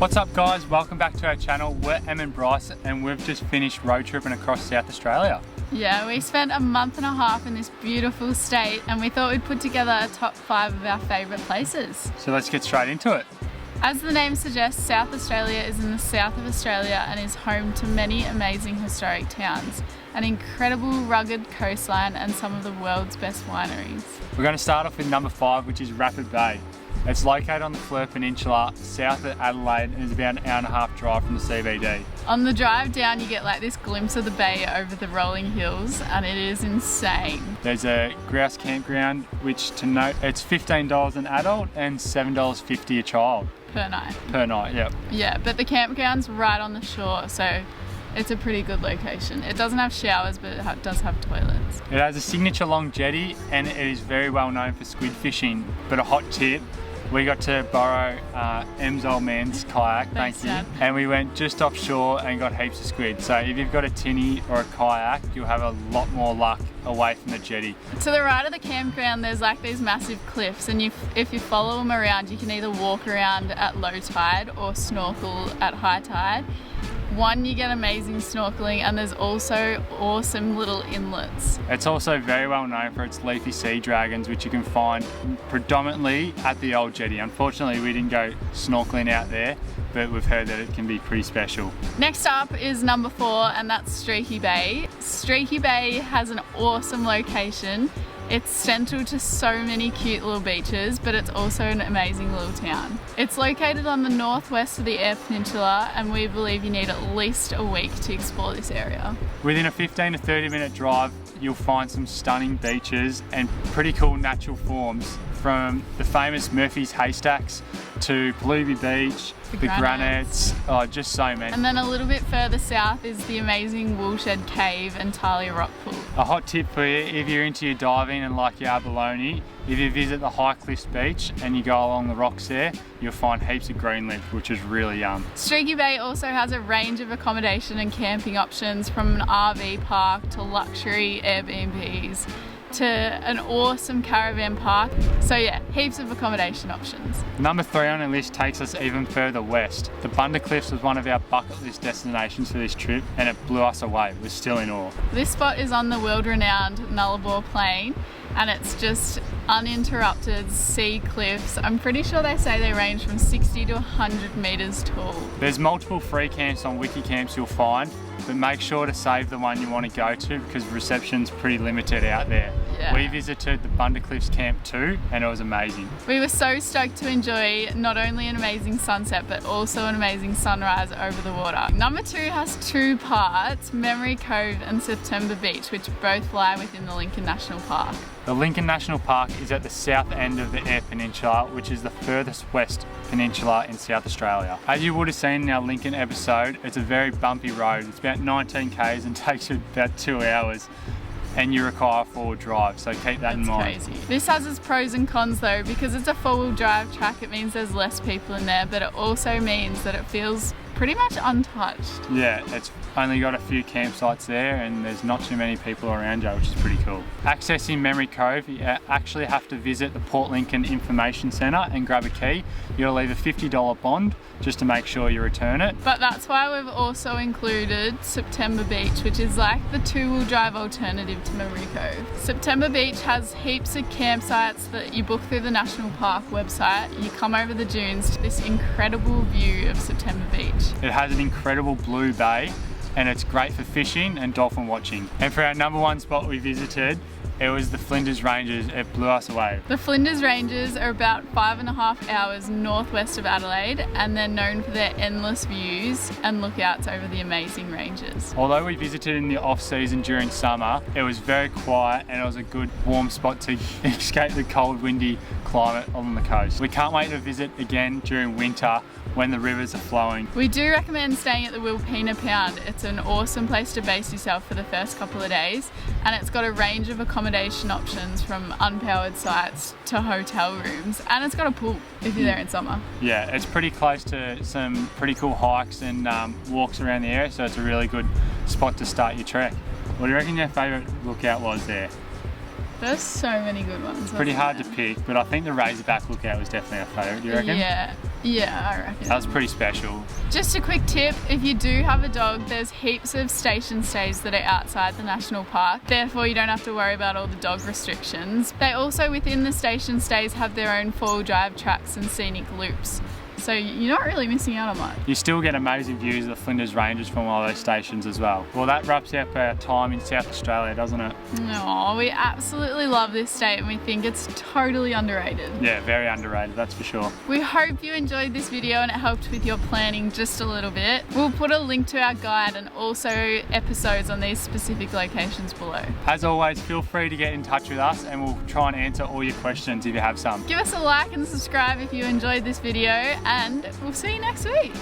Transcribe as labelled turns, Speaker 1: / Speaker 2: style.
Speaker 1: What's up guys, welcome back to our channel. We're Em and Bryce and we've just finished road tripping across South Australia.
Speaker 2: Yeah, we spent a month and a half in this beautiful state and we thought we'd put together a top 5 of our favourite places.
Speaker 1: So let's get straight into it.
Speaker 2: As the name suggests, South Australia is in the south of Australia and is home to many amazing historic towns, an incredible rugged coastline and some of the world's best wineries.
Speaker 1: We're going to start off with number 5, which is Rapid Bay. It's located on the Fleur Peninsula, south of Adelaide, and is about an hour and a half drive from the CBD. On
Speaker 2: the drive down you get like this glimpse of the bay over the rolling hills and it is insane.
Speaker 1: There's a grouse campground, which to note, it's $15 an adult and $7.50 a child.
Speaker 2: Per night.
Speaker 1: Per night, yep.
Speaker 2: Yeah, but the campground's right on the shore, so it's a pretty good location. It doesn't have showers, but it does have toilets.
Speaker 1: It has a signature long jetty and it is very well known for squid fishing. But a hot tip, we got to borrow Em's old man's kayak, thank you. And we went just offshore and got heaps of squid. So if you've got a tinny or a kayak, you'll have a lot more luck away from the jetty. To
Speaker 2: the right of the campground, there's like these massive cliffs, and if you follow them around, you can either walk around at low tide or snorkel at high tide. One, you get amazing snorkeling, and there's also awesome little inlets.
Speaker 1: It's also very well known for its leafy sea dragons, which you can find predominantly at the old jetty. Unfortunately, we didn't go snorkeling out there, but we've heard that it can be pretty special.
Speaker 2: Next up is number 4, and that's Streaky Bay. Streaky Bay has an awesome location. It's central to so many cute little beaches, but it's also an amazing little town. It's located on the northwest of the Eyre Peninsula, and we believe you need at least a week to explore this area.
Speaker 1: Within a 15 to 30 minute drive, you'll find some stunning beaches and pretty cool natural forms, from the famous Murphy's Haystacks to Blueby Beach, the granites, oh, just so many.
Speaker 2: And then a little bit further south is the amazing Woolshed Cave and Talia Rock Pool.
Speaker 1: A hot tip for you, if you're into your diving and like your abalone, if you visit the High Cliffs beach and you go along the rocks there, you'll find heaps of green lip, which is really yum.
Speaker 2: Streaky Bay also has a range of accommodation and camping options, from an RV park to luxury Airbnbs to an awesome caravan park. So yeah, heaps of accommodation options.
Speaker 1: Number 3 on our list takes us even further west. The Bunda Cliffs was one of our bucket list destinations for this trip and it blew us away. We're still in awe.
Speaker 2: This spot is on the world-renowned Nullarbor Plain and it's just uninterrupted sea cliffs. I'm pretty sure they say they range from 60 to 100 metres tall.
Speaker 1: There's multiple free camps on Wikicamps you'll find, but make sure to save the one you want to go to because reception's pretty limited out there.
Speaker 2: Yeah.
Speaker 1: We visited the Bunda Cliffs camp too and it was amazing.
Speaker 2: We were so stoked to enjoy not only an amazing sunset but also an amazing sunrise over the water. Number 2 has 2 parts, Memory Cove and September Beach, which both lie within the Lincoln National Park.
Speaker 1: The Lincoln National Park is at the south end of the Eyre Peninsula, which is the furthest west peninsula in South Australia. As you would have seen in our Lincoln episode, it's a very bumpy road. It's about 19 k's and takes you about 2 hours. And you require a 4-wheel drive, so keep that in mind.
Speaker 2: That's crazy. This has its pros and cons though, because it's a 4-wheel drive track. It means there's less people in there, but it also means that it feels pretty much untouched.
Speaker 1: Yeah, it's only got a few campsites there and there's not too many people around you, which is pretty cool. Accessing Memory Cove, you actually have to visit the Port Lincoln Information Centre and grab a key. You'll leave a $50 bond just to make sure you return it.
Speaker 2: But that's why we've also included September Beach, which is like the 2-wheel drive alternative to Memory Cove. September Beach has heaps of campsites that you book through the National Park website. You come over the dunes to this incredible view of September Beach.
Speaker 1: It has an incredible blue bay and it's great for fishing and dolphin watching. And for our number 1 spot we visited, it was the Flinders Ranges. It blew us away.
Speaker 2: The Flinders Ranges are about 5.5 hours northwest of Adelaide and they're known for their endless views and lookouts over the amazing ranges.
Speaker 1: Although we visited in the off season during summer, it was very quiet and it was a good warm spot to escape the cold windy climate on the coast. We can't wait to visit again during winter when the rivers are flowing. We
Speaker 2: do recommend staying at the Wilpena Pound. It's an awesome place to base yourself for the first couple of days and it's got a range of accommodation options, from unpowered sites to hotel rooms, and it's got a pool if you're there in summer.
Speaker 1: Yeah, it's pretty close to some pretty cool hikes and walks around the area, so it's a really good spot to start your trek. What do you reckon your favourite lookout was there?
Speaker 2: There's so many good ones.
Speaker 1: Pretty hard to pick, but I think the Razorback lookout was definitely our favourite. Do you reckon?
Speaker 2: Yeah. Yeah, I reckon.
Speaker 1: That was pretty special.
Speaker 2: Just a quick tip, if you do have a dog, there's heaps of station stays that are outside the national park. Therefore, you don't have to worry about all the dog restrictions. They also, within the station stays, have their own four-wheel drive tracks and scenic loops. So you're not really missing out on much.
Speaker 1: You still get amazing views of the Flinders Ranges from all those stations as well. Well, that wraps up our time in South Australia, doesn't it?
Speaker 2: Oh, we absolutely love this state and we think it's totally underrated.
Speaker 1: Yeah, very underrated, that's for sure.
Speaker 2: We hope you enjoyed this video and it helped with your planning just a little bit. We'll put a link to our guide and also episodes on these specific locations below.
Speaker 1: As always, feel free to get in touch with us and we'll try and answer all your questions if you have some.
Speaker 2: Give us a like and subscribe if you enjoyed this video, and we'll see you next week.